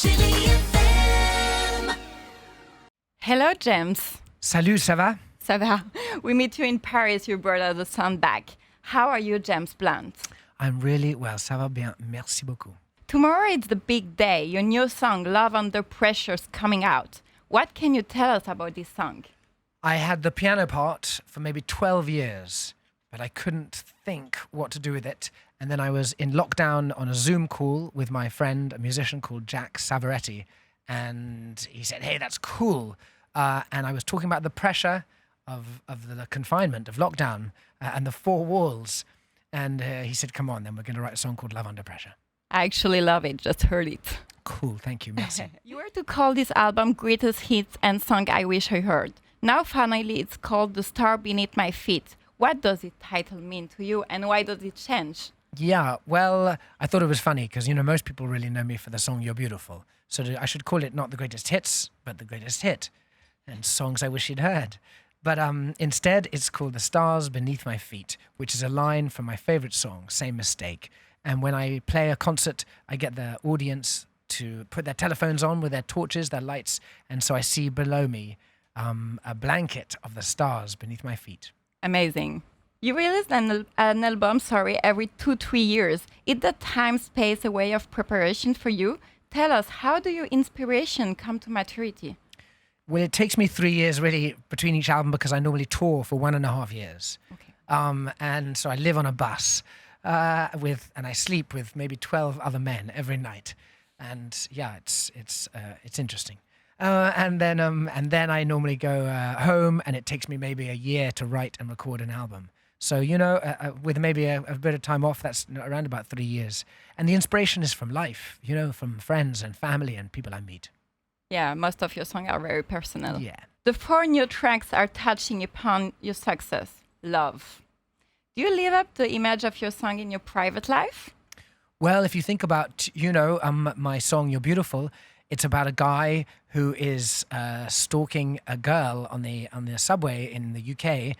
Chérie FM. Hello, James. Salut, ça va? Ça va? We meet you in Paris. You brought us the sun back. How are you, James Blunt? I'm really well, ça va bien, merci beaucoup. Tomorrow it's the big day. Your new song, Love Under Pressure, is coming out. What can you tell us about this song? I had the piano part for maybe 12 years, but I couldn't think what to do with it. And then I was in lockdown on a Zoom call with my friend, a musician called Jack Savaretti. And he said, hey, that's cool. And I was talking about the pressure of the confinement, of lockdown, and the four walls. And he said, come on, then we're going to write a song called Love Under Pressure. I actually love it. Just heard it. Cool, thank you, merci. You were to call this album Greatest Hits and Song I Wish I Heard. Now finally it's called The Star Beneath My Feet. What does the title mean to you and why does it change? Yeah, well, I thought it was funny because, most people really know me for the song You're Beautiful. So I should call it not the greatest hits, but the greatest hit. And songs I wish you'd heard. But instead, it's called The Stars Beneath My Feet, which is a line from my favorite song, Same Mistake. And when I play a concert, I get the audience to put their telephones on with their torches, their lights. And so I see below me a blanket of the stars beneath my feet. Amazing. You release an album, every 2-3 years. Is the time, space a way of preparation for you? Tell us, how do your inspiration come to maturity? Well, it takes me 3 years really between each album because I normally tour for 1.5 years. Okay. And so I live on a bus and I sleep with maybe 12 other men every night. And yeah, it's interesting. And then I normally go home and it takes me maybe a year to write and record an album. So, with maybe a bit of time off, that's around about 3 years. And the inspiration is from life, from friends and family and people I meet. Yeah, most of your songs are very personal. Yeah. The 4 new tracks are touching upon your success, love. Do you live up to the image of your song in your private life? Well, if you think about, my song You're Beautiful, it's about a guy who is stalking a girl on the subway in the UK,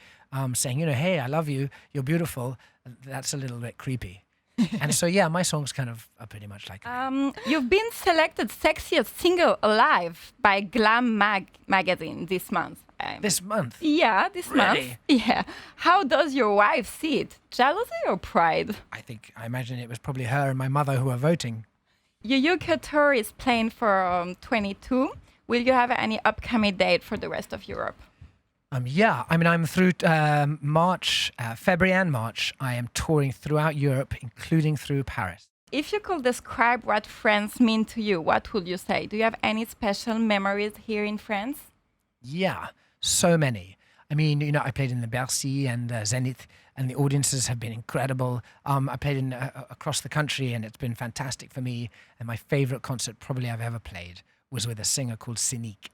saying, hey, I love you, you're beautiful. That's a little bit creepy. And so, yeah, my songs kind of are pretty much like that. You've been selected Sexiest Single Alive by Glam magazine this month. This month? Yeah, this month. Really? Yeah. How does your wife see it? Jealousy or pride? I imagine it was probably her and my mother who are voting. Your UK tour is planned for 22. Will you have any upcoming date for the rest of Europe? Yeah, I'm through March, February and March. I am touring throughout Europe, including through Paris. If you could describe what France mean to you, what would you say? Do you have any special memories here in France? Yeah, so many. I played in the Bercy and Zenith, and the audiences have been incredible. I played across the country, and it's been fantastic for me. And my favorite concert probably I've ever played was with a singer called Cynique,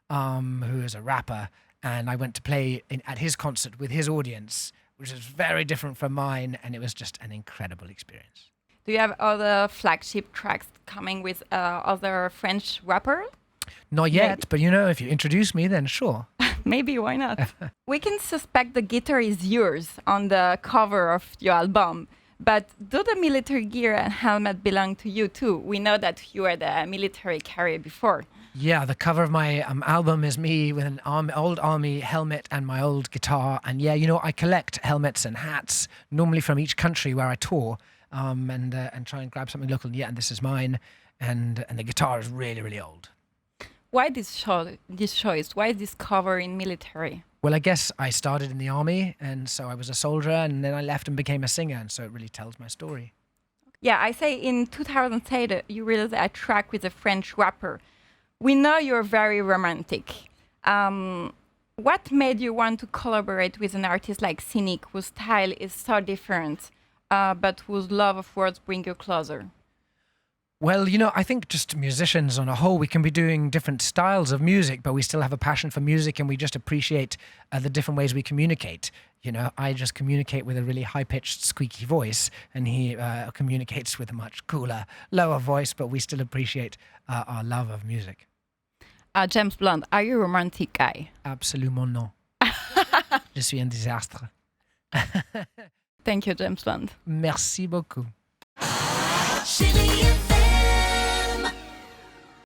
who is a rapper. And I went to play at his concert with his audience, which is very different from mine, and it was just an incredible experience. Do you have other flagship tracks coming with other French rappers? Not yet, but if you introduce me, then sure. Maybe, why not? We can suspect the guitar is yours on the cover of your album, but do the military gear and helmet belong to you too? We know that you were the military carrier before. Yeah, the cover of my album is me with an old army helmet and my old guitar. And yeah, I collect helmets and hats, normally from each country where I tour, and try and grab something local. Yeah, and this is mine, and the guitar is really, really old. Why this choice? Why this cover in military? Well, I guess I started in the army, and so I was a soldier, and then I left and became a singer, and so it really tells my story. Yeah, I say in 2008 you released a track with a French rapper. We know you're very romantic. What made you want to collaborate with an artist like Cynique, whose style is so different, but whose love of words bring you closer? Well, I think just musicians on a whole, we can be doing different styles of music, but we still have a passion for music and we just appreciate the different ways we communicate. I just communicate with a really high-pitched, squeaky voice, and he communicates with a much cooler, lower voice, but we still appreciate our love of music. James Blunt, are you a romantic guy? Absolument non. Je suis un désastre. Thank you, James Blunt. Merci beaucoup. Chérie FM.